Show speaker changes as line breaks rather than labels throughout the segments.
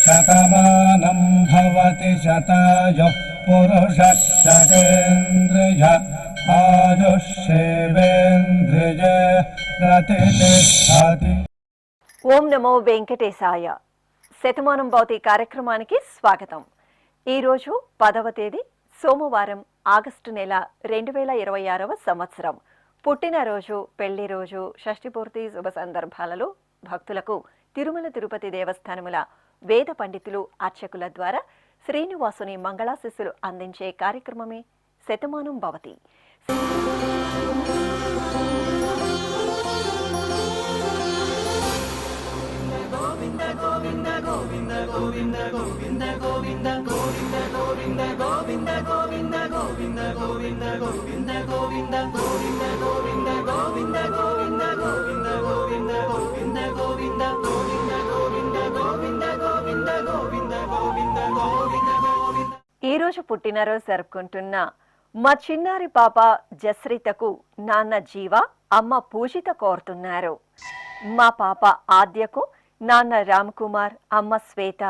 శతమానం భవతి శతాయుః పురుషः శతేంద్రియ ఆయుష్యేవేంద్రియ ప్రతిష్టతి.
ఓం నమో వెంకటేశాయ. శతమానం భవతి కార్యక్రమానికి స్వాగతం. ఈరోజు 10వ తేదీ సోమవారం, ఆగస్టు నెల 2026వ సంవత్సరం. పుట్టినరోజు, పెళ్లి రోజు, షష్ఠి పూర్తి శుభ సందర్భాలలో భక్తులకు తిరుమల తిరుపతి దేవస్థానముల వేద పండితులు, అర్చకుల ద్వారా శ్రీనివాసుని మంగళాశిస్సులు అందించే కార్యక్రమమే శతమానం భవతి. ఈ రోజు పుట్టినరోజు జరుపుకుంటున్న మా చిన్నారి పాప జస్రితకు నాన్న జీవ, అమ్మ పూజిత కోరుతున్నారు. మా పాప ఆద్యకు నాన్న రామ్ కుమార్, అమ్మ శ్వేత,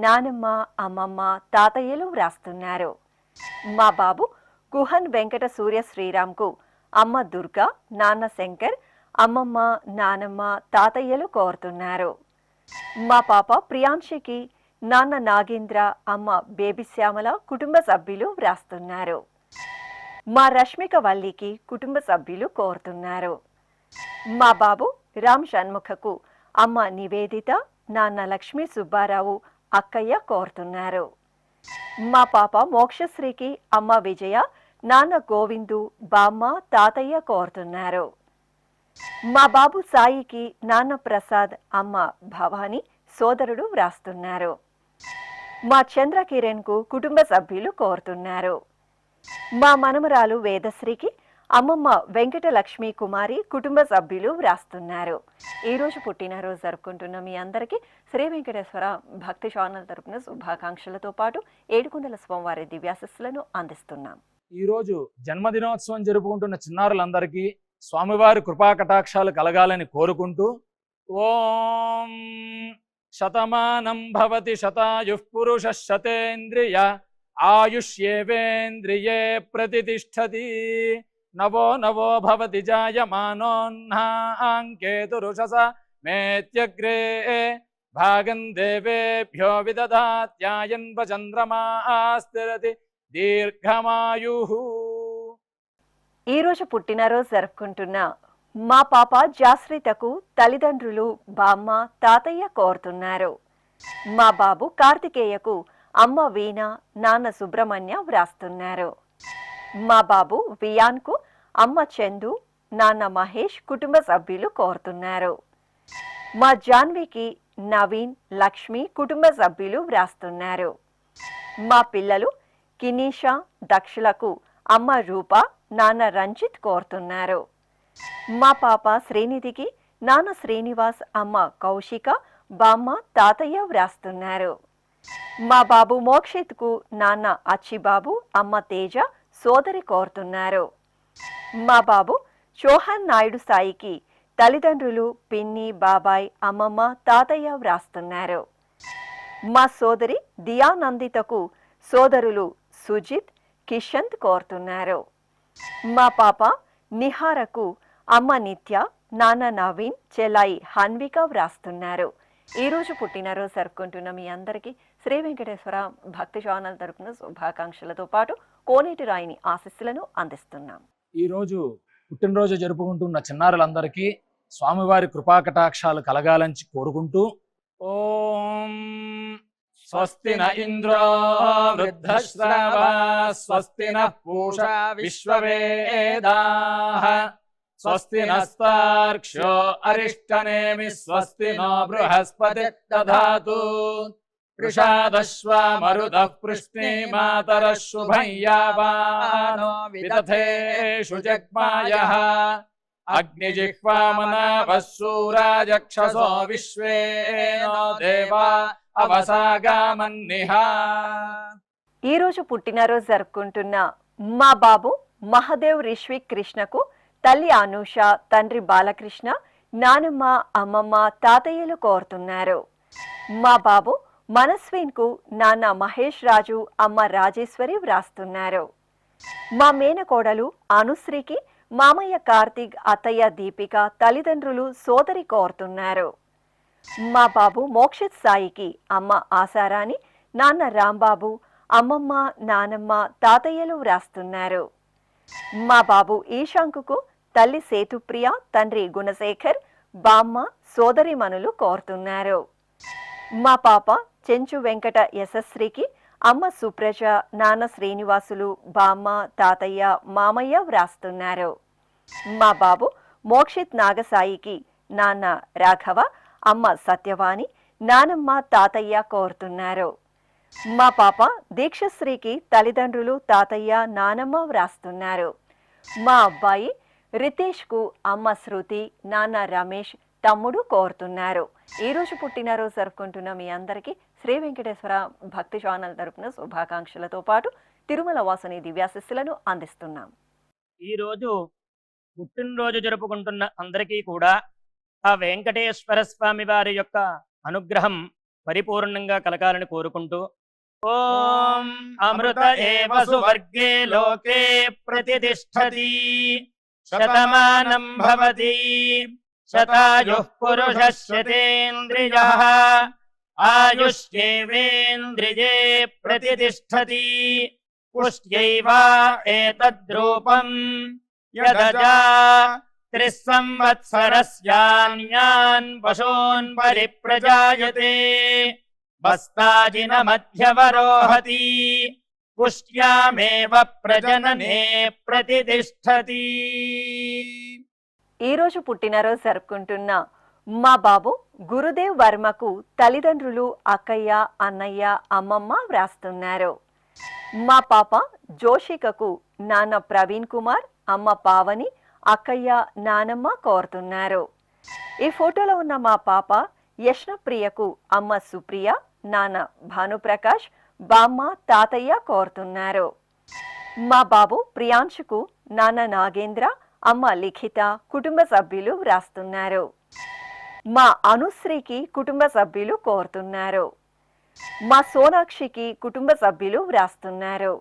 నానమ్మ, అమ్మమ్మ, తాతయ్యలు వ్రాస్తున్నారు. మా బాబు కుహన్ వెంకట సూర్య శ్రీరామ్కు అమ్మ దుర్గా, నాన్న శంకర్, అమ్మమ్మ, నానమ్మ, తాతయ్యలు కోరుతున్నారు. మా పాప ప్రియాంశికి నాన్న నాగేంద్ర, అమ్మ బేబీ శ్యామల, కుటుంబ సభ్యులు వ్రాస్తున్నారు. మా రష్మిక వల్లికి కుటుంబ సభ్యులు కోరుతున్నారు. మా బాబు రామ్ షణ్ముఖకు అమ్మ నివేదిత, నాన్న లక్ష్మీ సుబ్బారావు, అక్కయ్య కోరుతున్నారు. మా పాప మోక్షశ్రీకి అమ్మ విజయ, నాన్న గోవిందు, బామ్మ, తాతయ్య కోరుతున్నారు. మా బాబు సాయికి నాన్న ప్రసాద్, అమ్మ భవాని, సోదరుడు వ్రాస్తున్నారు. మా చంద్రకిరణ్కు కుటుంబ సభ్యులు కోరుతున్నారు. మా మనమరాలు వేదశ్రీకి అమ్మమ్మ వెంకట లక్ష్మీ కుమారి, కుటుంబ సభ్యులు వ్రాస్తున్నారు. ఈరోజు పుట్టినరోజు జరుపుకుంటున్న మీ అందరికీ శ్రీ వెంకటేశ్వర భక్తి ఛానల్ తరపున శుభాకాంక్షలతో పాటు ఏడుకొండల స్వామివారి దివ్యాశస్సులను అందిస్తున్నాం.
ఈరోజు జన్మదినోత్సవం జరుపుకుంటున్న చిన్నారులందరికీ స్వామివారి కృపా కటాక్షాలు కలగాలని కోరుకుంటూ, ఓం శతమానం భవతి శతాయుః పురుషः శతేంద్రియ ఆయుష్యేవేంద్రియే ప్రతిష్టతి. నవో నవో భవతి జాయమానోన్హాంకేతురుషస మేత్యగ్రే భాగం దేవేభ్యో విదధాత్యాయన్వ చంద్రమాస్థిరతి దీర్ఘమాయుః.
ఈరోజు పుట్టినరోజు జరుపుకుంటున్న మా పాప జాస్రితకు తల్లిదండ్రులు, బామ్మ, తాతయ్య కోరుతున్నారు. మా బాబు కార్తికేయకు అమ్మ వీణ, నాన్న సుబ్రహ్మణ్య వ్రాస్తున్నారు. మా బాబు వియాన్కు అమ్మ చందు, నాన్న మహేష్, కుటుంబ సభ్యులు కోరుతున్నారు. మా జాన్వికి నవీన్, లక్ష్మి, కుటుంబ సభ్యులు వ్రాస్తున్నారు. మా పిల్లలు కినీషా, దక్షులకు అమ్మ రూప, నాన్న రంజిత్ కోరుతున్నారు. మా పాప శ్రీనిధికి నాన్న శ్రీనివాస్, అమ్మ కౌశిక, బామ్మ, తాతయ్య వ్రాస్తున్నారు. మా బాబు మోక్షిత్కు నాన్న అచ్చిబాబు, అమ్మ తేజ, సోదరి కోరుతున్నారు. మా బాబు చోహన్ నాయుడు సాయికి తల్లిదండ్రులు పిన్ని, బాబాయ్, అమ్మమ్మ, తాతయ్య వ్రాస్తున్నారు. మా సోదరి దియానందితకు సోదరులు సుజిత్, కిషంత్ కోరుతున్నారు. మా పాప నిహారకు అమ్మ నిత్య, నాన్న నవీన్, చెల్లాయి హన్విక వ్రాస్తున్నారు. ఈరోజు పుట్టినరోజు జరుపుకుంటున్న మీ అందరికీ శ్రీ వెంకటేశ్వర భక్తి ఛానల్ తరపున శుభాకాంక్షలతో పాటు కోనేటి రాయిని ఆశీస్సులను అందిస్తున్నాం.
ఈరోజు పుట్టినరోజు జరుపుకుంటున్న చిన్నారులందరికీ స్వామివారి కృపాకటాక్షాలు కలగాలని కోరుకుంటూ, ఓం స్వస్తి న ఇంద్రో వృద్ధశ్రవా స్వస్తి నః పూషా విశ్వవేదాః స్వస్తి నస్తార్క్ష్యో అరిష్టనేమి స్వస్తి నో బృహస్పతి దధాతు వృషాదశ్వా మరుతః పృష్ణీమాతరః శుభం యావానో విదథేషు జగ్మాయః అగ్నిజిహ్వామనాభः శూరాజక్షసో విశ్వేనో దేవా అవసాగామన్నిహ.
ఈరోజు పుట్టినరోజు జరుపుకుంటున్న మా బాబు మహదేవ్ రిష్విక్ కృష్ణకు తల్లి అనూష, తండ్రి బాలకృష్ణ, నానమ్మ, అమ్మమ్మ, తాతయ్యలు కోరుతున్నారు. మా బాబు మనస్విన్ కు నాన్న మహేష్ రాజు, అమ్మ రాజేశ్వరి వ్రాస్తున్నారు. మా మేనకోడలు అనుశ్రీకి మామయ్య కార్తీక్, అత్తయ్య దీపిక, తల్లిదండ్రులు, సోదరి కోరుతున్నారు. మా బాబు మోక్షిత్ సాయికి అమ్మ ఆశారాణి, నాన్న రాంబాబు, అమ్మమ్మ, నానమ్మ, తాతయ్యలు వ్రాస్తున్నారు. మా బాబు ఈశాంకుకు తల్లి సేతుప్రియ, తండ్రి గుణశేఖర్, బామ్మ, సోదరిమణులు కోరుతున్నారు. మా పాప చెంచు వెంకట యశస్శ్రీకి అమ్మ సుప్రజ, నాన్న శ్రీనివాసులు, బామ్మ, తాతయ్య, మామయ్య వ్రాస్తున్నారు. మా బాబు మోక్షిత్ నాగసాయికి నాన్న రాఘవ, అమ్మ సత్యవాణి, నానమ్మ, తాతయ్య కోరుతున్నారు. మా పాప దీక్షశ్రీకి తల్లిదండ్రులు, తాతయ్య, నానమ్మ వ్రాస్తున్నారు. మా అబ్బాయి రితేష్ కు అమ్మ శృతి, నాన్న రమేష్, తమ్ముడు కోరుతున్నారు. ఈ రోజు పుట్టినరోజు జరుపుకుంటున్న మీ అందరికీ శ్రీ వెంకటేశ్వర భక్తి ఛానల్ తరపున శుభాకాంక్షలతో పాటు తిరుమల వాసుని దివ్యాశిస్సులను అందిస్తున్నాం.
ఈ రోజు పుట్టినరోజు జరుపుకుంటున్న అందరికీ కూడా ఆ వెంకటేశ్వర స్వామి వారి యొక్క అనుగ్రహం పరిపూర్ణంగా కలగాలని కోరుకుంటూ, ఓం అమృత ఏవ సువర్గే లోకే ప్రతిష్ఠతి శతమానం భవతి శతాయుః పురుషః శతేంద్రియః ఆయుష్యేవేంద్రియే ప్రతిష్ఠతి పుష్ట్యైవ ఏతద్రూపం యదజా త్రిస్సంవత్సరస్యాన్యాన్ పశూన్ పరిప్రజాయతే బస్తాజిన మధ్యవరోహతి పుష్ట్యామేవ ప్రజననే ప్రతిష్ఠతి.
ఈ రోజు పుట్టినరోజు జరుపుకుంటున్న మా బాబు గురుదేవ్ వర్మకు తల్లిదండ్రులు, అక్కయ్య, అన్నయ్య, అమ్మమ్మ వ్రాస్తున్నారు. మా పాప జోషికకు నాన్న ప్రవీణ్ కుమార్, అమ్మ పావని, అక్కయ్య, నానమ్మ కోరుతున్నారు. ఈ ఫోటోలో ఉన్న మా పాప యష్ణప్రియకు అమ్మ సుప్రియ, నాన్న భానుప్రకాష్, బామ్మ, తాతయ్య కోరుతున్నారు. మా బాబు ప్రియాంశుకు నాన్న నాగేంద్ర, అమ్మ లిఖిత, కుటుంబ సభ్యులు వ్రాస్తున్నారు. మా అనుశ్రీకి కుటుంబ సభ్యులు కోరుతున్నారు. మా సోనాక్షికి కుటుంబ సభ్యులు వ్రాస్తున్నారు.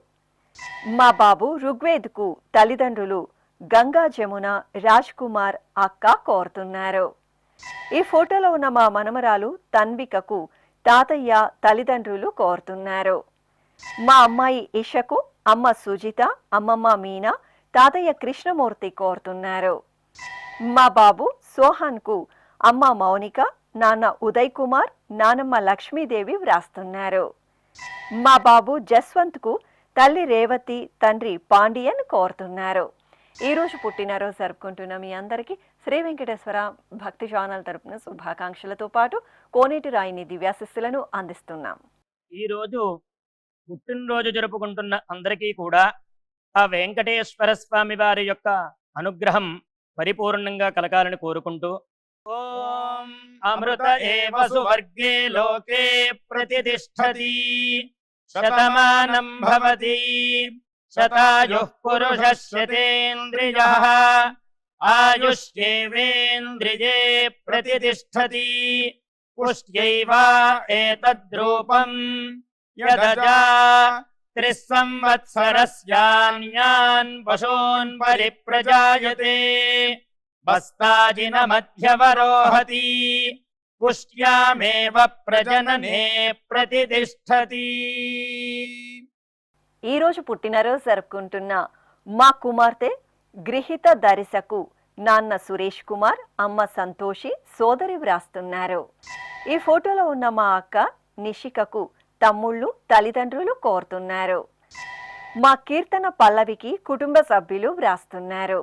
మా బాబు ఋగ్వేద్కు తల్లిదండ్రులు గంగా జమున, రాజ్ కుమార్, అక్క కోరుతున్నారు. ఈ ఫోటోలో ఉన్న మా మనమరాలు తన్వికకు తాతయ్య, తల్లిదండ్రులు కోరుతున్నారు. మా అమ్మాయి ఇషకు అమ్మ సుజిత, అమ్మమ్మ మీనా, తాతయ్య కృష్ణమూర్తి కోరుతున్నారు. మా బాబు సోహన్కు అమ్మ మౌనిక, నాన్న ఉదయ్ కుమార్, నానమ్మ లక్ష్మీదేవి వ్రాస్తున్నారు. మా బాబు జస్వంత్కు తల్లి రేవతి, తండ్రి పాండియన్ కోరుతున్నారు. ఈ రోజు పుట్టినరోజు జరుపుకుంటున్న మీ అందరికీ శ్రీ వెంకటేశ్వర భక్తి ఛానల్ తరపున శుభాకాంక్షలతో పాటు కోనేటి రాయిని దివ్యాశిస్సులను అందిస్తున్నాం.
ఈ రోజు పుట్టినరోజు జరుపుకుంటున్న అందరికీ కూడా ఆ వెంకటేశ్వర స్వామి వారి యొక్క అనుగ్రహం పరిపూర్ణంగా కలగాలని కోరుకుంటూ, ఓం అమృత ఏవ సువర్గే లోకే ప్రతిష్ఠతి శతమానం భవతి శతాయుః పురుషః శతేంద్రియః ఆయుష్యేవేంద్రియే ప్రతిష్ఠతి పుష్ట్యైవ ఏతద్రూపం యదజా త్రిస్సంవత్సరస్యాన్యాన్ పశూన్ పరిప్రజాయతే బస్తాజిన మధ్యవరోహతి పుష్ట్యామేవ ప్రజననే ప్రతిష్ఠతి.
ఈ రోజు పుట్టినరోజు జరుపుకుంటున్న మా కుమార్తె గృహిత దరిసకు నాన్న సురేష్ కుమార్, అమ్మ సంతోషి, సోదరి వ్రాస్తున్నారు. ఈ ఫోటోలో ఉన్న మా అక్క నిషికకు తమ్ముళ్ళు, తల్లిదండ్రులు కోరుతున్నారు. మా కీర్తన పల్లవికి కుటుంబ సభ్యులు వ్రాస్తున్నారు.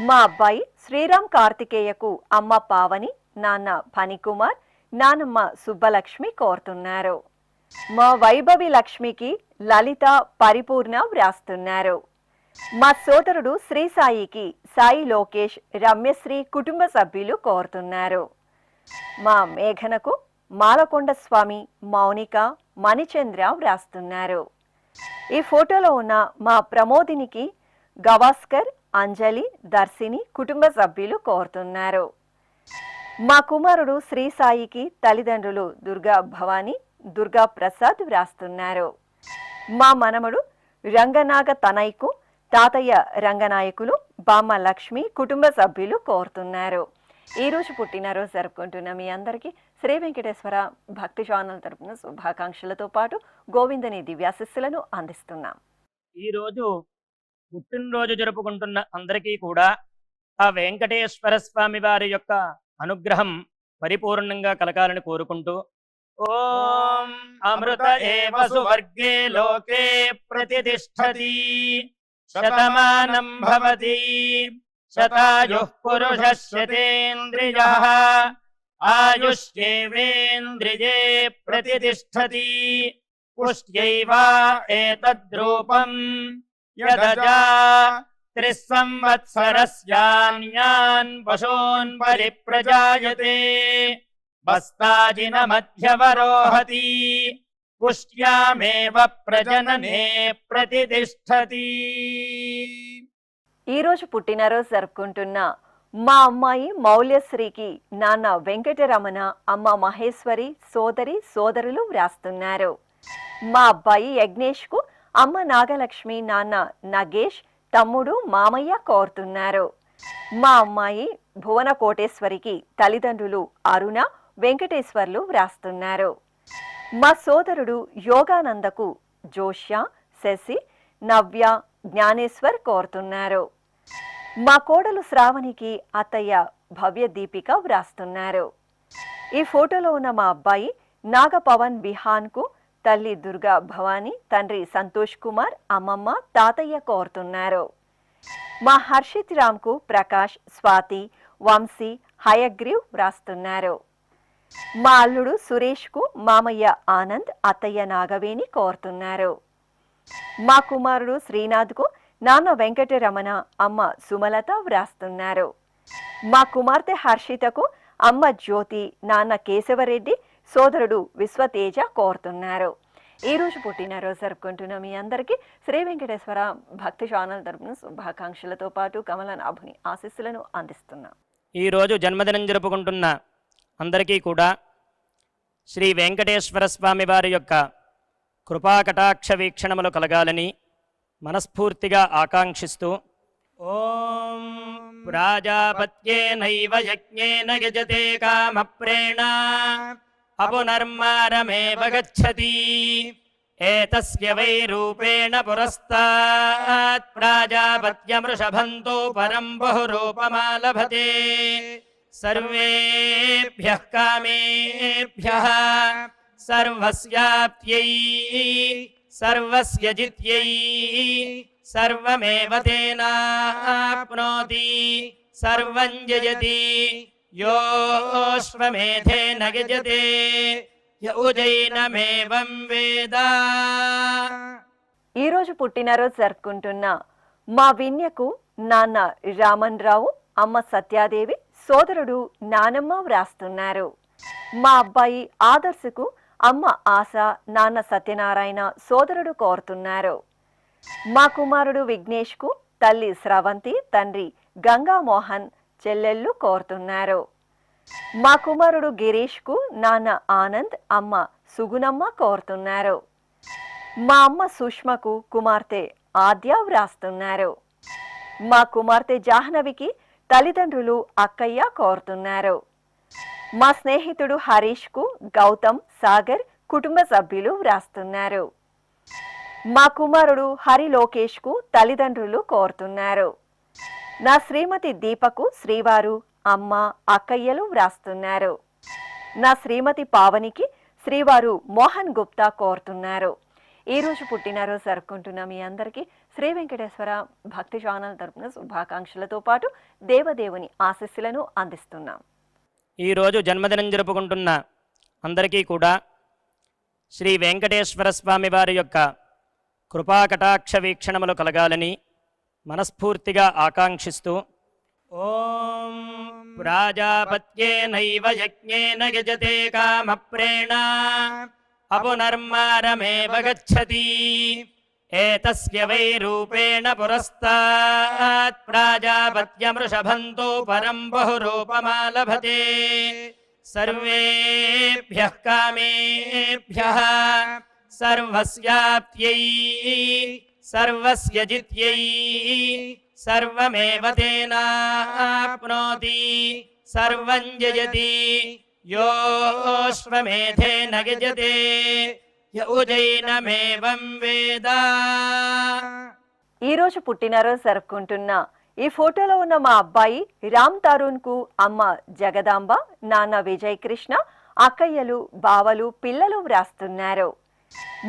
మా అబ్బాయి శ్రీరామ్ కార్తికేయకు అమ్మ పావని, నాన్న ఫణికుమార్, నానమ్మ సుబ్బలక్ష్మి కోరుతున్నారు. మా వైభవి లక్ష్మికి లలిత, పరిపూర్ణ వ్రాస్తున్నారు. మా సోదరుడు శ్రీ సాయికి సాయి లోకేష్, రమ్యశ్రీ కుటుంబ సభ్యులు కోరుతున్నారు. మా మేఘనకు మాలకొండ స్వామి, మౌనిక, మణిచంద్ర వ్రాస్తున్నారు. ఈ ఫోటోలో ఉన్న మా ప్రమోదినికి గవాస్కర్, అంజలి, దర్శిని కుటుంబ సభ్యులు కోరుతున్నారు. మా కుమారుడు శ్రీ సాయికి తల్లిదండ్రులు దుర్గా భవానీ, దుర్గా ప్రసాద్ వ్రాస్తున్నారు. మా మనమడు రంగనాగ తనయ్యకు తాతయ్య రంగనాయకులు, బామ్మ లక్ష్మి కుటుంబ సభ్యులు కోరుతున్నారు. ఈ రోజు పుట్టినరోజు జరుపుకుంటున్న మీ అందరికీ శ్రీ వెంకటేశ్వర భక్తి ఛానల్ తరపున శుభాకాంక్షలతో పాటు గోవిందని దివ్యాశిస్సులను అందిస్తున్నాం.
ఈ రోజు పుట్టినరోజు జరుపుకుంటున్న అందరికీ కూడా ఆ వెంకటేశ్వర స్వామి వారి యొక్క అనుగ్రహం పరిపూర్ణంగా కలగాలని కోరుకుంటూ ఓం అమృత ఏవ సువర్గే లోకే ప్రతిష్ఠతి శతమానం భవతి శతాయుః పురుషः శతేంద్రియః ఆయుష్యేవేంద్రియే ప్రతిష్ఠతి పుష్ట్యైవ ఏతద్రూపం యదజా త్రిస్సంవత్సరస్యాన్యాన్ పశూన్ పరిప్రజాయతే బస్తాజిన మధ్యవరోహతి పుష్ట్యామేవ ప్రజననే ప్రతిష్ఠతి.
ఈ రోజు పుట్టినరోజు జరుపుకుంటున్న మా అమ్మాయి మౌల్యశ్రీకి నాన్న వెంకటరమణ, అమ్మ మహేశ్వరి, సోదరి సోదరులు వ్రాస్తున్నారు. మా అబ్బాయి యజ్ఞేష్కు అమ్మ నాగలక్ష్మి, నాన్న నగేష్, తమ్ముడు మామయ్య కోరుతున్నారు. మా అమ్మాయి భువన కోటేశ్వరికి తల్లిదండ్రులు అరుణ, వెంకటేశ్వర్లు వ్రాస్తున్నారు. మా సోదరుడు యోగానందకు జోష్య, శశి, నవ్య, జ్ఞానేశ్వర్ కోరుతున్నారు. మా కోడలు శ్రావణికి అత్తయ్య భవ్య దీపిక వ్రాస్తున్నారు. ఈ ఫోటోలో ఉన్న మా అబ్బాయి నాగపవన్ బిహాన్కు తల్లి దుర్గా భవానీ, తండ్రి సంతోష్ కుమార్, అమ్మమ్మ, తాతయ్య కోరుతున్నారు. మా హర్షిత్ రామ్కు ప్రకాష్, స్వాతి, వంశీ, హయగ్రీవ్ వ్రాస్తున్నారు. మా అల్లుడు సురేష్కు మామయ్య ఆనంద్, అత్తయ్య నాగవేణి కోరుతున్నారు. మా కుమారుడు శ్రీనాథ్కు నాన్న వెంకటరమణ, అమ్మ సుమలత వ్రాస్తున్నారు. మా కుమార్తె హర్షితకు అమ్మ జ్యోతి, నాన్న కేశవరెడ్డి, సోదరుడు విశ్వతేజ కోరుతున్నారు. ఈ రోజు పుట్టినరోజు జరుపుకుంటున్న మీ అందరికీ శ్రీ వెంకటేశ్వర భక్తి ఛానల్ తరపున శుభాకాంక్షలతో పాటు కమలనాభుని ఆశీస్సులను అందిస్తున్నాం.
ఈ రోజు జన్మదినం జరుపుకుంటున్న అందరికీ కూడా శ్రీ వెంకటేశ్వర స్వామి వారి యొక్క కృపాకటాక్ష వీక్షణములు కలగాలని మనస్ఫూర్తిగా ఆకాంక్షిస్తూ ఓం ప్రాజాపత్యేనైవ యజ్ఞేన యజతే కామప్రేణ అపునర్మారమేవ గచ్చతి ఏతస్య వై రూపేణ పురస్తాత్ ప్రాజాపత్యమృషభంతో పరం బహురూపమాలభతే సర్వేభ్యః కామేభ్యః సర్వస్యాప్త్యై సర్వస్య జిత్యై సర్వమేవ తేనాప్నోతి సర్వం జయతి యోశ్వమేధేన యజతే యౌజైనమేవం వేద.
ఈ రోజు పుట్టినరోజు జరుపుకుంటున్న మా విన్యకు నాన్న రామన్ రావు, అమ్మ సత్యాదేవి, సోదరుడు నానమ్మ వ్రాస్తున్నారు. మా అబ్బాయి ఆదర్శకు అమ్మ ఆశ, నాన్న సత్యనారాయణ, సోదరుడు కోరుతున్నారు. మా కుమారుడు విఘ్నేష్కు తల్లి స్రవంతి, తండ్రి గంగామోహన్, చెల్లెళ్ళు కోరుతున్నారు. మా కుమారుడు గిరీష్కు నాన్న ఆనంద్, అమ్మ సుగుణమ్మ కోరుతున్నారు. మా అమ్మ సుష్మకు కుమార్తె ఆద్య వ్రాస్తున్నారు. మా కుమార్తె జాహ్నవికి తల్లిదండ్రులు అక్కయ్య కోరుతున్నారు. మా స్నేహితుడు హరీష్కు గౌతమ్, సాగర్ కుటుంబ సభ్యులు వ్రాస్తున్నారు. మా కుమారుడు హరి లోకేష్కు తల్లిదండ్రులు కోరుతున్నారు. నా శ్రీమతి దీపకు శ్రీవారు, అమ్మ, అక్కయ్యలు వ్రాస్తున్నారు. నా శ్రీమతి పావనికి శ్రీవారు మోహన్ గుప్తా కోరుతున్నారు. ఈ రోజు పుట్టినరోజు జరుపుకుంటున్న మీ అందరికీ శ్రీ వెంకటేశ్వర భక్తి ఛానల్ తరపున శుభాకాంక్షలతో పాటు దేవదేవుని ఆశీస్సులను అందిస్తున్నాం.
ఈరోజు జన్మదినం జరుపుకుంటున్న అందరికీ కూడా శ్రీ వెంకటేశ్వర స్వామి వారి యొక్క కృపాకటాక్ష వీక్షణములు కలగాలని మనస్ఫూర్తిగా ఆకాంక్షిస్తూ ఓం ప్రాజాపత్యేనైవ యజ్ఞేన యజతే కామప్రేణ అపునర్మారమేవ గచ్చతి ఏతస్య వై రూపేణ పురస్తాత్ ప్రాజాపత్యమృషభంతో పరం బహురూపమాలభతే సర్వేభ్యః కామేభ్యః సర్వస్యాప్త్యై సర్వస్య జిత్యై సర్వమేవ తేనాప్నోతి సర్వం జయతి యోశ్వమేధేన గజతే యౌజైనమేవం వేద.
ఈ రోజు పుట్టినరోజు జరుపుకుంటున్న ఈ ఫోటోలో ఉన్న మా అబ్బాయి రామ్ తరుణ్ కు అమ్మ జగదాంబ, నాన్న విజయ్ కృష్ణ, అక్కయ్యలు, బావలు, పిల్లలు వ్రాస్తున్నారు.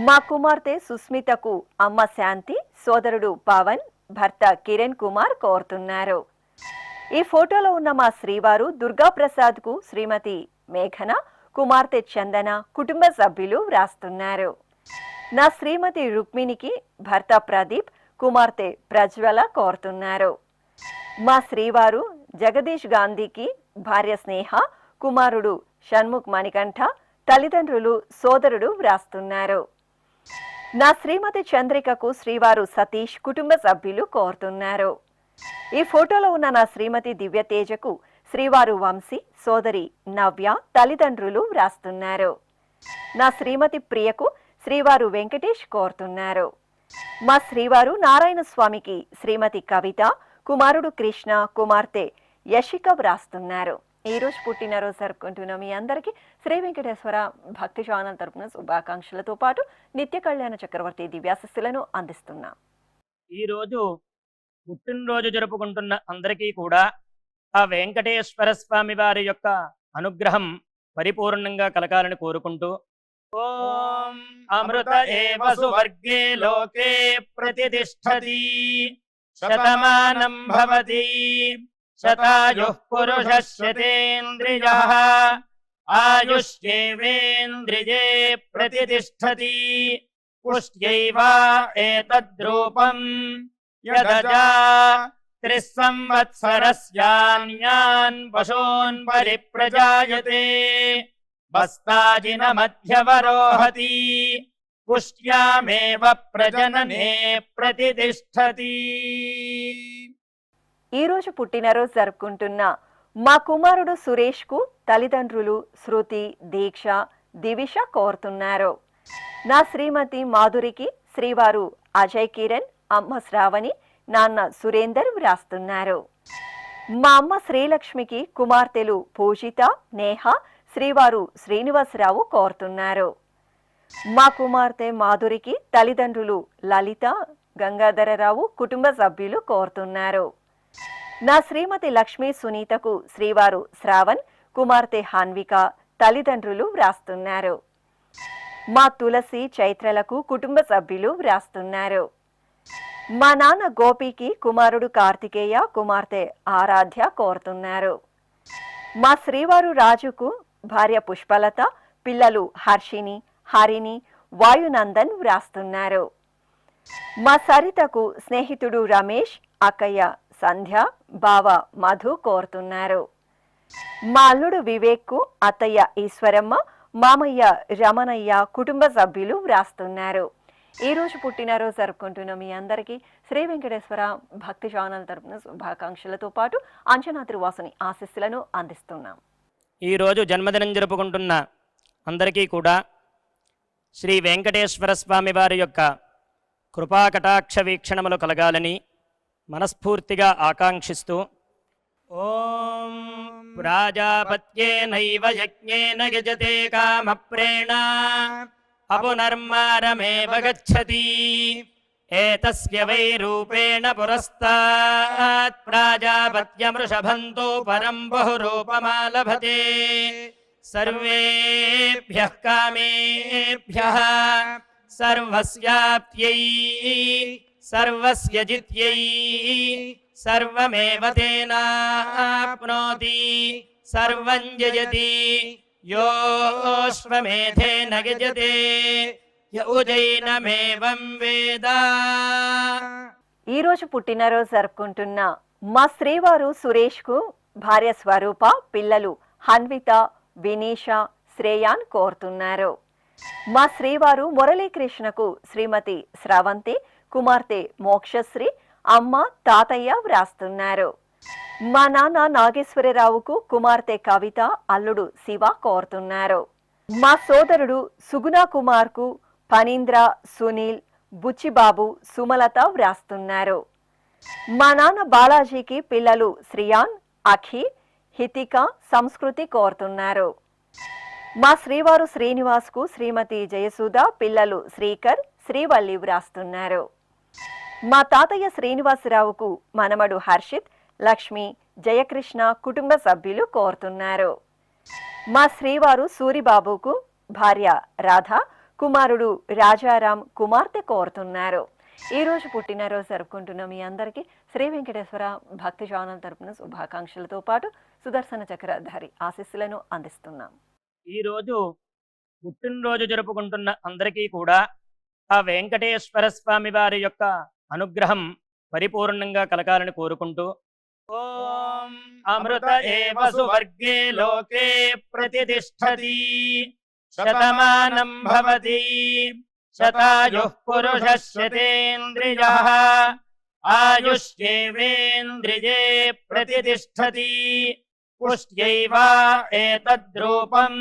మా కుమార్తె సుస్మితకు అమ్మ శాంతి, సోదరుడు పవన్, భర్త కిరణ్ కుమార్ కోరుతున్నారు. ఈ ఫోటోలో ఉన్న మా శ్రీవారు దుర్గాప్రసాద్ కు శ్రీమతి మేఘన, కుమార్తె చందన, కుటుంబ సభ్యులు వ్రాస్తున్నారు. నా శ్రీమతి రుక్మిణికి భర్త ప్రదీప్, కుమార్తె ప్రజ్వల కోరుతున్నారు. మా శ్రీవారు జగదీష్ గాంధీకి భార్య స్నేహ, కుమారుడు షణ్ముఖ్ మణికంఠ, తల్లిదండ్రులు, సోదరుడు వ్రాస్తున్నారు. నా శ్రీమతి చంద్రికకు శ్రీవారు సతీష్, కుటుంబ సభ్యులు కోరుతున్నారు. ఈ ఫోటోలో ఉన్న నా శ్రీమతి దివ్యతేజకు శ్రీవారు వంశీ, సోదరి నవ్య, తల్లిదండ్రులు వ్రాస్తున్నారు. నా శ్రీమతి ప్రియకు శ్రీవారు వెంకటేష్ కోరుతున్నారు. మా శ్రీవారు నారాయణ స్వామికి శ్రీమతి కవిత, కుమారుడు కృష్ణ, కుమార్తె యశిక వ్రాస్తున్నారు. ఈ రోజు పుట్టినరోజు జరుపుకుంటున్న మీ అందరికీ శ్రీ వెంకటేశ్వర భక్తి ఛానల్ తరపున శుభాకాంక్షలతో పాటు నిత్య కళ్యాణ చక్రవర్తి దివ్యాశస్సులను అందిస్తున్నాం.
ఈరోజు పుట్టినరోజు జరుపుకుంటున్న అందరికీ కూడా ఆ వెంకటేశ్వర స్వామి వారి యొక్క అనుగ్రహం పరిపూర్ణంగా కలగాలని కోరుకుంటూ ఓం అమృత ఏవ సువర్గే లోకే ప్రతిష్ఠతి శతమానం భవతి శతాయుః పురుషः శతేంద్రియః ఆయుష్యేవేంద్రియే ప్రతిష్ఠతి పుష్ట్యైవ ఏతద్రూపం యదజా త్రిస్సంవత్సరస్యాన్యాన్ పశూన్ పరిప్రజాయతే బస్తాజిన మధ్యవరోహతి పుష్ట్యామేవ ప్రజననే ప్రతిష్ఠతి.
ఈ రోజు పుట్టినరోజు జరుపుకుంటున్న మా కుమారుడు సురేష్ కు తల్లిదండ్రులు శృతి, దీక్ష, దివిష కోరుతున్నారు. నా శ్రీమతి మాధురికి శ్రీవారు అజయ్ కిరణ్, అమ్మ శ్రావణి, నాన్న సురేందర్ వ్రాస్తున్నారు. మా అమ్మ శ్రీలక్ష్మికి కుమార్తెలు పూజిత, నేహ, శ్రీవారు శ్రీనివాసరావు కోరుతున్నారు. మా కుమార్తె మాధురికి తల్లిదండ్రులు లలిత, గంగాధరరావు, కుటుంబ సభ్యులు కోరుతున్నారు. నా శ్రీమతి లక్ష్మీ సునీతకు శ్రీవారు శ్రావణ్, కుమార్తె హాన్విక, తల్లిదండ్రులు వ్రాస్తున్నారు. మా తులసి, చైత్రలకు కుటుంబ సభ్యులు వ్రాస్తున్నారు. మా నాన్న గోపికి కుమారుడు కార్తికేయ, కుమార్తె ఆరాధ్య కోరుతున్నారు. మా శ్రీవారు రాజుకు భార్య పుష్పలత, పిల్లలు హర్షిని, హరిని, వాయునందన్ వ్రాస్తున్నారు. మా సరితకు స్నేహితుడు రమేష్, అక్కయ్య సంధ్య, బావ మధు కోరుతున్నారు. మా అల్లుడు వివేక్కు అత్తయ్య ఈశ్వరమ్మ, మామయ్య రమణయ్య, కుటుంబ సభ్యులు వ్రాస్తున్నారు. ఈ రోజు పుట్టినరోజు జరుపుకుంటున్న మీ అందరికీ శ్రీ వెంకటేశ్వర భక్తి ఛానల్ తరపున శుభాకాంక్షలతో పాటు అంజనాద్రి వాసుని ఆశీస్సులను అందిస్తున్నాం.
ఈరోజు జన్మదినం జరుపుకుంటున్న అందరికీ కూడా శ్రీ వెంకటేశ్వర స్వామి వారి యొక్క కృపాకటాక్ష వీక్షణములు కలగాలని మనస్ఫూర్తిగా ఆకాంక్షిస్తూ ఓం ప్రాజాపత్యేనైవ యజ్ఞేన యజతే కామప్రేణ అపునర్మారమేవ గచ్చతి ఏతస్య వై రూపేణ పురస్తాత్ ప్రాజాపత్యమృషభంతో పరం బహురూపమాలభతే సర్వేభ్యః కామేభ్యః సర్వస్యాప్త్యై సర్వస్య జిత్యై సర్వమేవ తేనాప్నోతి సర్వం జయతి యోశ్వమేధేన గజతే యౌజైనమేవం వేద.
ఈ రోజు పుట్టినరోజు జరుపుకుంటున్న మా శ్రీవారు సురేష్ కు భార్య స్వరూప, పిల్లలు హన్విత, వినీష, శ్రేయాన్ కోరుతున్నారు. మా శ్రీవారు మురళీకృష్ణకు శ్రీమతి స్రవంతి, కుమార్తె మోక్షశ్రీ, అమ్మ తాతయ్య వ్రాస్తున్నారు. మా నాన్న నాగేశ్వరరావుకు కుమార్తె కవిత, అల్లుడు శివ కోరుతున్నారు. మా సోదరుడు సుగుణ కుమార్కు ఫణీంద్ర, సునీల్, బుచ్చిబాబు, సుమలత వ్రాస్తున్నారు. మా నాన్న బాలాజీకి పిల్లలు శ్రియాన్, అఖి, హితిక, సంస్కృతి కోరుతున్నారు. మా శ్రీవారు శ్రీనివాస్కు శ్రీమతి జయసుధ, పిల్లలు శ్రీకర్, శ్రీవల్లి వ్రాస్తున్నారు. మా తాతయ్య శ్రీనివాసరావుకు మనమడు హర్షిత్, లక్ష్మి, జయకృష్ణ కుటుంబ సభ్యులు కోరుతున్నారు. మా శ్రీవారు సూరిబాబుకు భార్య రాధ, కుమారుడు రాజారాం, కుమార్తె కోరుతున్నారు. ఈ రోజు పుట్టినరోజు జరుపుకుంటున్న మీ అందరికీ శ్రీ వెంకటేశ్వర భక్తి ఛానల్ తరపున శుభాకాంక్షలతో పాటు సుదర్శన చక్రధారి ఆశీస్సులను అందిస్తున్నాం.
ఈ రోజు పుట్టినరోజు జరుపుకుంటున్న అందరికీ కూడా ఆ వెంకటేశ్వర స్వామి వారి యొక్క అనుగ్రహం పరిపూర్ణంగా కలగాలని కోరుకుంటూ ఓం అమృత ఏవ సువర్గే లోకే ప్రతిష్ఠతి శతమానం భవతి శతాయుః పురుషः శతేంద్రియః ఆయుష్యేవేంద్రియే ప్రతిష్ఠతి పుష్ట్యైవ ఏతద్రూపం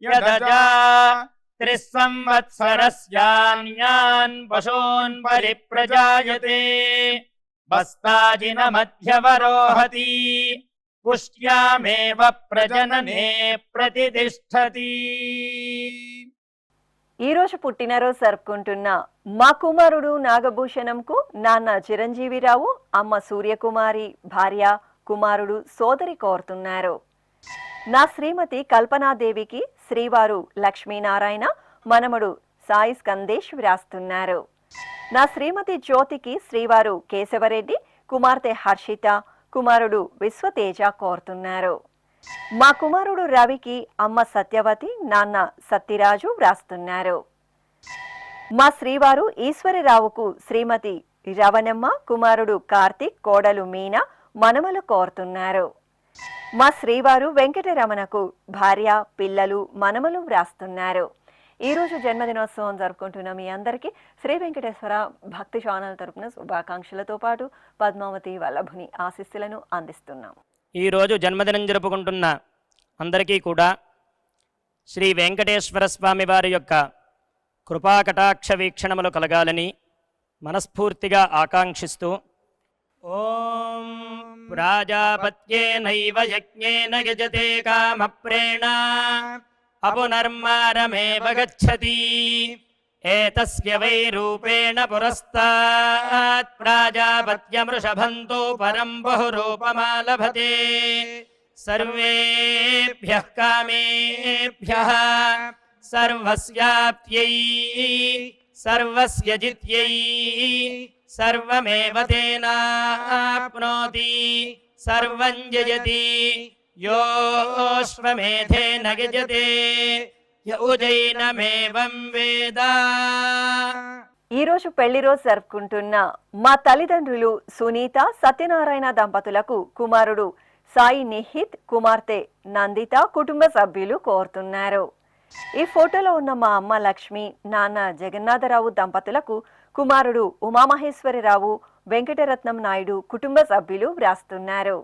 యదజా త్రిస్సంవత్సరస్యాన్యాన్ పశూన్ పరిప్రజాయతే బస్తాజిన మధ్యవరోహతి పుష్ట్యామేవ ప్రజననే ప్రతిష్ఠతి.
ఈ రోజు పుట్టినరోజు జరుపుకుంటున్న మా కుమారుడు నాగభూషణంకు నాన్న చిరంజీవిరావు, అమ్మ సూర్యకుమారి, భార్య, కుమారుడు, సోదరి కోరుతున్నారు. నా శ్రీమతి కల్పనాదేవికి శ్రీవారు లక్ష్మీనారాయణ, మనమడు సాయి స్కందేశ్ వ్రాస్తున్నారు. నా శ్రీమతి జ్యోతికి శ్రీవారు కేశవరెడ్డి, కుమార్తె హర్షిత, కుమారుడు విశ్వతేజ కోరుతున్నారు. మా కుమారుడు రవికి అమ్మ సత్యవతి, నాన్న సత్యరాజు వ్రాస్తున్నారు. మా శ్రీవారు ఈశ్వరరావుకు శ్రీమతి రవణమ్మ, కుమారుడు కార్తిక్, కోడలు మీనా, మనమలు కోరుతున్నారు. మా శ్రీవారు వెంకటరమణకు భార్య, పిల్లలు, మనమలు వ్రాస్తున్నారు. ఈ రోజు జన్మదినోత్సవం జరుపుకుంటున్న మీ అందరికీ శ్రీ వెంకటేశ్వర భక్తి ఛానల్ తరపున శుభాకాంక్షలతో పాటు పద్మావతి వల్లభుని ఆశీస్సులను అందిస్తున్నాం.
ఈరోజు జన్మదినం జరుపుకుంటున్న అందరికీ కూడా శ్రీ వెంకటేశ్వర స్వామి వారి యొక్క కృపాకటాక్ష వీక్షణములు కలగాలని మనస్ఫూర్తిగా ఆకాంక్షిస్తూ ఓం ప్రాజాపత్యేనైవ యజ్ఞేన యజతే కామప్రేణ అపునర్మారమేవ గచ్చతి ఏతస్య వై రూపేణ పురస్తాత్ ప్రాజాపత్యమృషభంతో పరం బహురూపమాలభతే సర్వేభ్యః కామేభ్యః సర్వస్యాప్త్యై సర్వస్య జిత్యై సర్వమేవ తేనాప్నోతి సర్వం జయతి యోశ్వమేధేన గజతే యౌజైనమేవం వేద.
ఈ రోజు పెళ్లి రోజు జరుపుకుంటున్న మా తల్లిదండ్రులు సునీత, సత్యనారాయణ దంపతులకు కుమారుడు సాయి నిహిత్, కుమార్తె నందిత, కుటుంబ సభ్యులు కోరుతున్నారు. ఈ ఫోటోలో ఉన్న మా అమ్మ లక్ష్మి, నాన్న జగన్నాథరావు దంపతులకు కుమారుడు ఉమామహేశ్వరరావు, వెంకటరత్నం నాయుడు, కుటుంబ సభ్యులు వ్రాస్తున్నారు.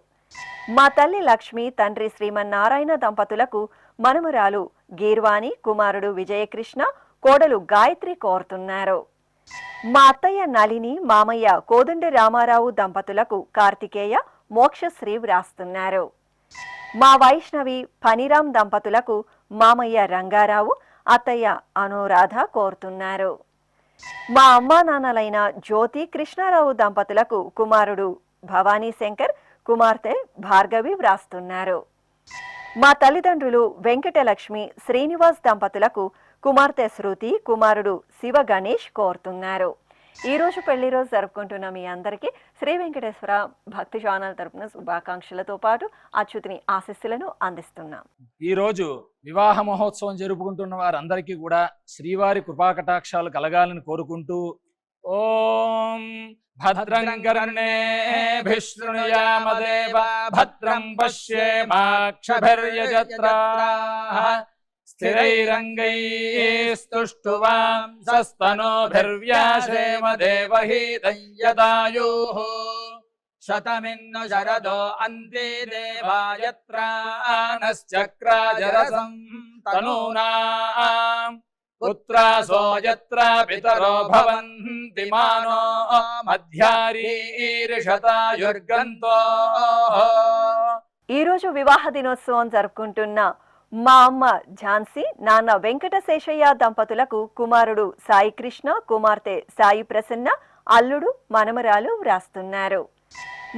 మా తల్లి లక్ష్మి, తండ్రి శ్రీమన్నారాయణ దంపతులకు మనుమరాలు గీర్వాణి, కుమారుడు విజయకృష్ణ, కోడలు గాయత్రి కోరుతున్నారు. మా అత్తయ్య నళిని, మామయ్య కోదండ రామారావు దంపతులకు కార్తికేయ, మోక్షశ్రీ వ్రాస్తున్నారు. మా వైష్ణవి ఫణిరామ్ దంపతులకు మామయ్య రంగారావు, అత్తయ్య అనురాధ కోరుతున్నారు. మా అమ్మా నాన్నలైన జ్యోతి, కృష్ణారావు దంపతులకు కుమారుడు భవానీ శంకర్, కుమార్తె భార్గవి వ్రాస్తున్నారు. మా తల్లిదండ్రులు వెంకటలక్ష్మి, శ్రీనివాస్ దంపతులకు కుమార్తె శృతి, కుమారుడు శివ గణేష్ కోరుతున్నారు. ఈ రోజు పెళ్లి రోజు జరుపుకుంటున్న మీ అందరికీ శ్రీ వెంకటేశ్వర భక్తి ఛానల్ తరపున శుభాకాంక్షలతో పాటు అచ్యుతుని ఆశీస్సులను అందిస్తున్నాం.
ఈ రోజు వివాహ మహోత్సవం జరుపుకుంటున్న వారందరికీ కూడా శ్రీవారి కృపాకటాక్షాలు కలగాలని కోరుకుంటూ ఓం భద్రం కర్ణేభిః శృణుయామ దేవా భద్రం పశ్యేమాక్షభిర్యజత్రాః స్థిరైరంగైస్తుష్టువాం సస్తనోభిర్వ్యాసేమ దేవహీతం యదాయుః శతమిన్ను శరదో అంతే దేవాయత్రానశ్చక్రాజరసం తనూనాం పుత్రాసో యత్ర పితరో భవంతి మానో మధ్యారీర్షతాయుర్గంతో.
ఈ రోజు వివాహ దినోత్సవం జరుపుకుంటున్న మా అమ్మ ఝాన్సీ, నాన్న వెంకటశేషయ్య దంపతులకు కుమారుడు సాయి కృష్ణ, కుమార్తె సాయి ప్రసన్న, అల్లుడు మనమరాలు వ్రాస్తున్నారు.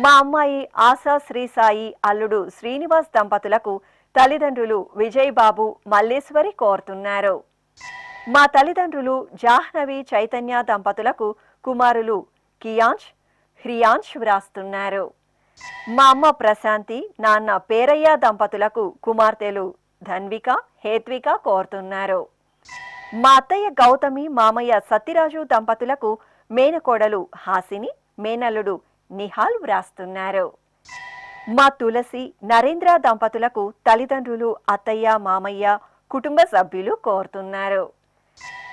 మా అమ్మాయి ఆశా శ్రీ సాయి, అల్లుడు శ్రీనివాస్ దంపతులకు తల్లిదండ్రులు విజయ్ బాబు, మల్లేశ్వరి కోరుతున్నారు. మా తల్లిదండ్రులు జాహ్నవి చైతన్య దంపతులకు కుమారులు కియాంష్, హ్రియాంష్ వ్రాస్తున్నారు. మా అమ్మ ప్రశాంతి, నాన్న పేరయ్య దంపతులకు కుమార్తెలు ధన్విక, హేత్విక కోరుతున్నారు. మా అత్తయ్య గౌతమి, మామయ్య సత్యరాజు దంపతులకు మేనకోడలు హాసిని, మేనల్లుడు నిహాల్ వ్రాస్తున్నారు. మా తులసి, నరేంద్ర దంపతులకు తల్లిదండ్రులు అత్తయ్య, మామయ్య, కుటుంబ సభ్యులు కోరుతున్నారు.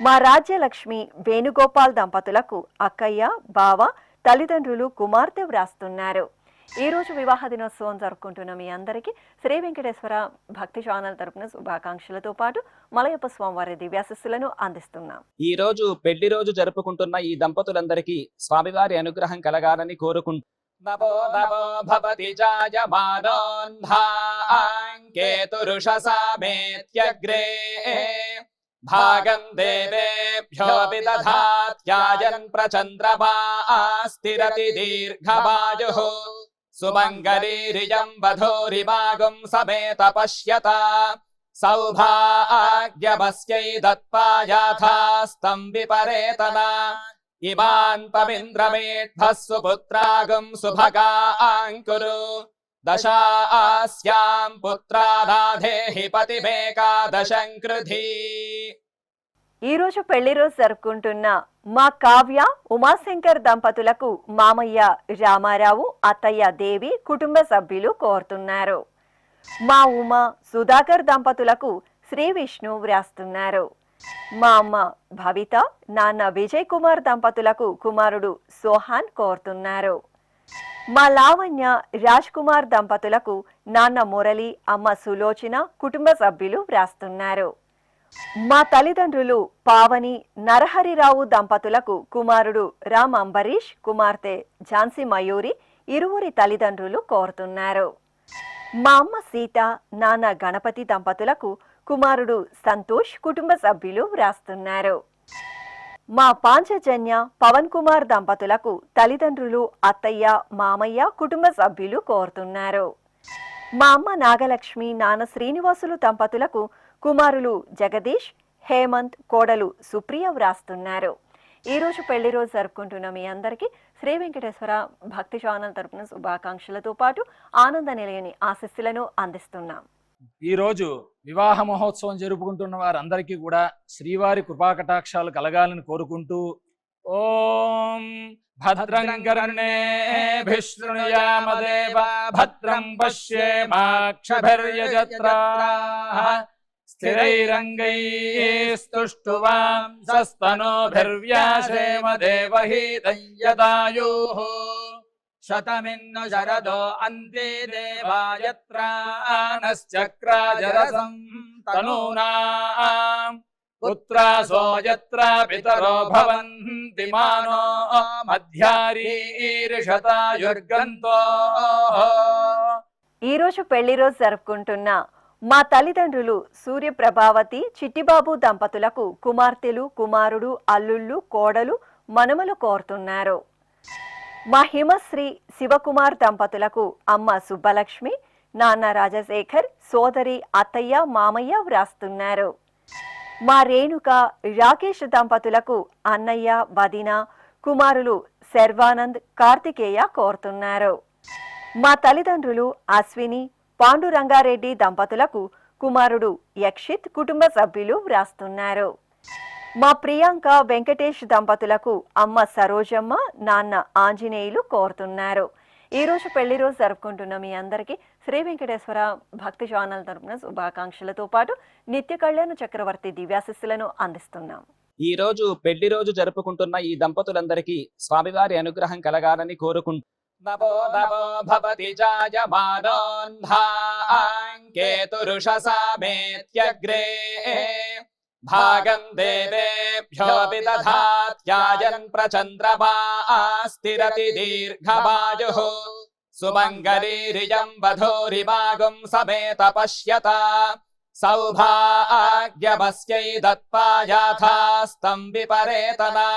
మా రాజ్యలక్ష్మి, వేణుగోపాల్ దంపతులకు అక్కయ్య, బావ, తల్లిదండ్రులు, కుమార్తె వ్రాస్తున్నారు. ఈ రోజు వివాహ దినోత్సవం జరుపుకుంటున్న మీ అందరికీ శ్రీ వెంకటేశ్వర భక్తి ఛానల్ తరపున శుభాకాంక్షలతో పాటు మలయప్ప స్వామివారి దివ్యాశిస్సులను అందిస్తున్నాం.
ఈ రోజు పెళ్లి రోజు జరుపుకుంటున్న ఈ దంపతులందరికీ స్వామివారి అనుగ్రహం కలగాలని కోరుకుంటూ నమో నమో భవతి జాయమానోన్ధాంకేతురుషసామేత్యగ్రే భాగం దేవేభ్యో విదధాత్యాయన్ ప్రచంద్రమాస్తిరతి దీర్ఘమాయుః సుమంగళీరియం వధూరిమాగం సమేత పశ్యత సౌభాగ్యమస్యై దత్పాయాథాస్తం విపరేతనా ఇమాన్ పమింద్రమేఢ్భః సుపుత్రాగం సుభగాంకురు దశాస్యాం పుత్రానాధేహి పతిమేకాదశం కృధి.
ఈ రోజు పెళ్లి రోజు జరుపుకుంటున్న మా కావ్య, ఉమాశంకర్ దంపతులకు మామయ్య రామారావు, అత్తయ్య దేవి, కుటుంబ సభ్యులు కోరుతున్నారు. మా ఉమా, సుధాకర్ దంపతులకు శ్రీ విష్ణు వ్రాస్తున్నారు. మా అమ్మ భవిత, నాన్న విజయ్ కుమార్ దంపతులకు కుమారుడు సోహాన్ కోరుతున్నారు. మా లావణ్య, రాజ్ కుమార్ దంపతులకు నాన్న మురళి, అమ్మ సులోచన, కుటుంబ సభ్యులు వ్రాస్తున్నారు. మా తల్లిదండ్రులు పావని, నరహరిరావు దంపతులకు కుమారుడు రామ్ అంబరీష్, కుమార్తె ఝాన్సీ మయూరి, ఇరువురి తల్లిదండ్రులు కోరుతున్నారు. మా అమ్మ సీత, నాన్న గణపతి దంపతులకు కుమారుడు సంతోష్, కుటుంబ సభ్యులు వ్రాస్తున్నారు. మా పాంచజన్య, పవన్ కుమార్ దంపతులకు తల్లిదండ్రులు అత్తయ్య, మామయ్య, కుటుంబ సభ్యులు కోరుతున్నారు. మా అమ్మ నాగలక్ష్మి, నాన్న శ్రీనివాసులు దంపతులకు కుమారులు జగదీష్, హేమంత్, కోడలు సుప్రియ వ్రాస్తున్నారు. ఈ రోజు పెళ్లి రోజు జరుపుకుంటున్న మీ అందరికీ శ్రీ వెంకటేశ్వర భక్తి ఛానల్ తరపున శుభాకాంక్షలతో పాటు ఆనంద నిలయని ఆశీస్సులను అందిస్తున్నాం.
ఈ రోజు వివాహ మహోత్సవం జరుపుకుంటున్న వారందరికీ కూడా శ్రీవారి కృపాకటాక్షాలు కలగాలని కోరుకుంటూ ఓం భద్రం కర్ణేభిః శృణుయామ దేవా భద్రం పశ్యేమాక్షభిర్యజత్రాః స్థిరైరంగైస్తుష్టువాం సస్తనోభిర్వ్యాసేమ దేవహీతం యదాయుః శతమిన్ను శరదో అంతే దేవాయత్రానశ్చక్రాజరసం తనూనాం పుత్రాసో యత్ర పితరో భవంతి మానో మధ్యారీర్షతాయుర్గంతో.
ఈ రోజు పెళ్లి రోజు జరుపుకుంటున్న మా తల్లిదండ్రులు సూర్యప్రభావతి, చిట్టిబాబు దంపతులకు కుమార్తెలు, కుమారుడు, అల్లుళ్ళు, కోడలు, మనుమలు కోరుతున్నారు. మా హిమశ్రీ, శివకుమార్ దంపతులకు అమ్మ సుబ్బలక్ష్మి, నాన్న రాజశేఖర్, సోదరి అత్తయ్య, మామయ్య వ్రాస్తున్నారు. మా రేణుక, రాకేష్ దంపతులకు అన్నయ్య, వదిన, కుమారులు శర్వానంద్, కార్తికేయ కోరుతున్నారు. మా తల్లిదండ్రులు అశ్విని, పాండురంగారెడ్డి దంపతులకు కుమారుడు యక్షిత్, కుటుంబ సభ్యులు వ్రాస్తున్నారు. మా ప్రియాంక, వెంకటేష్ దంపతులకు అమ్మ సరోజమ్మ, నాన్న ఆంజనేయులు కోరుతున్నారు. ఈ రోజు పెళ్లి రోజు జరుపుకుంటున్న మీ అందరికీ శ్రీ వెంకటేశ్వర భక్తి ఛానల్ తరపున శుభాకాంక్షలతో పాటు నిత్య కళ్యాణ చక్రవర్తి దివ్యాశిస్సులను అందిస్తున్నాం.
ఈ రోజు పెళ్లి రోజు జరుపుకుంటున్న ఈ దంపతులందరికీ స్వామివారి అనుగ్రహం కలగాలని కోరుకుంటూ నమో నమో భవతి జాయమానోన్హాంకేతురుషసామేత్యగ్రే భాగం దేవేభ్యో విదధాత్యాయన్ ప్రచంద్రమాస్తిరతి దీర్ఘమాయుః సుమంగళీరియం వధూరిమాగం సమేత పశ్యత సౌభాగ్యమస్యై దత్పాయాథాస్తం విపరేతనా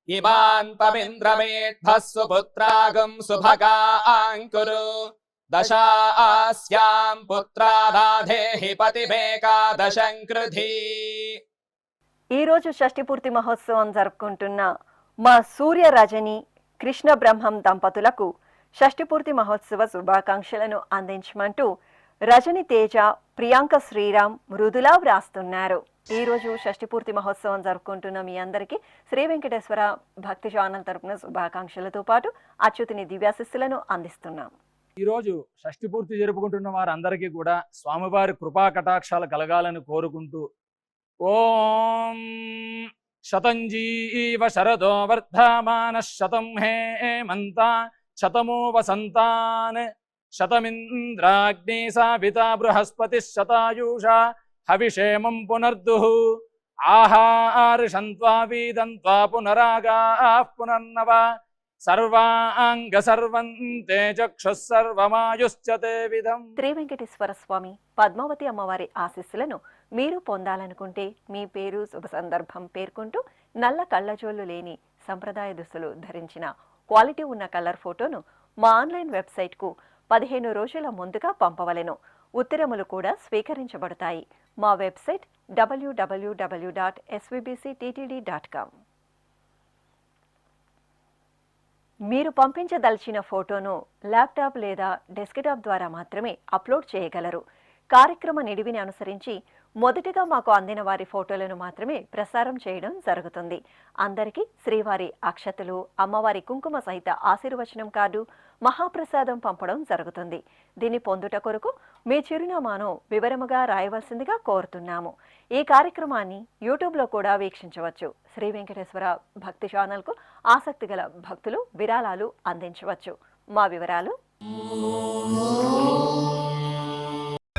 ఇమాన్ పమింద్రమేఢ్భః సుపుత్రాగం సుభగాంకురు దశాస్యాం పుత్రానాధేహి పతిమేకాదశం కృధి.
ఈ రోజు షష్ఠి పూర్తి మహోత్సవం జరుపుకుంటున్న మా సూర్య రజని కృష్ణ బ్రహ్మం దంపతులకు షష్ఠి పూర్తి మహోత్సవ శుభాకాంక్షలను అందించమంటూ రజని తేజ, ప్రియాంక శ్రీరామ్ మృదులా వ్రాస్తున్నారు. ఈ రోజు షష్ఠి పూర్తి మహోత్సవం జరుపుకుంటున్న మీ అందరికీ శ్రీ వెంకటేశ్వర భక్తి ఛానల్ తరపున శుభాకాంక్షలతో పాటు అచ్యుతుని దివ్యాశిస్సులను అందిస్తున్నాం.
ఈరోజు షష్ఠి పూర్తి జరుపుకుంటున్న వారందరికీ కూడా స్వామివారి కృపా కటాక్షాలు కలగాలని కోరుకుంటూ ఓం శతంజీవ శరదో వర్ధమాన శతం హేమంత శతమో వసంతాన్ శతమింద్రాగ్ని సావిత బృహస్పతి శతాయూషా హవిషేమం పునర్దుః ఆహార్షంత్వా వీదంత్వా పునరాగాః పునర్నవ సర్వాంగ సర్వంతే చక్షుః సర్వమాయుశ్చతే విధం.
శ్రీ వెంకటేశ్వర స్వామి పద్మావతి అమ్మవారి ఆశీస్సులను మీరు పొందాలనుకుంటే మీ పేరు, శుభ సందర్భం పేర్కొంటూ నల్ల కళ్ళజోళ్లు లేని సంప్రదాయ దుస్తులు ధరించిన క్వాలిటీ ఉన్న కలర్ ఫోటోను మా ఆన్లైన్ వెబ్సైట్కు 15 రోజుల ముందుగా పంపవలెను. ఉత్తరములు కూడా స్వీకరించబడతాయి. మా వెబ్సైట్ www.svbcttd.com. మీరు పంపించదలిచిన ఫోటోను ల్యాప్టాప్ లేదా డెస్క్టాప్ ద్వారా మాత్రమే అప్లోడ్ చేయగలరు. కార్యక్రమ నిడివిని అనుసరించి మొదటిగా మాకు అందిన వారి ఫోటోలను మాత్రమే ప్రసారం చేయడం జరుగుతుంది. అందరికీ శ్రీవారి అక్షతలు, అమ్మవారి కుంకుమ సహిత ఆశీర్వచనం కార్డు, మహాప్రసాదం పంపడం జరుగుతుంది. దీన్ని పొందుట కొరకు మీ చిరునామాను వివరముగా రాయవలసిందిగా కోరుతున్నాము. ఈ కార్యక్రమాన్ని యూట్యూబ్లో కూడా వీక్షించవచ్చు. శ్రీ వెంకటేశ్వర భక్తి ఛానల్కు ఆసక్తి గల భక్తులు విరాళాలు అందించవచ్చు. మా వివరాలు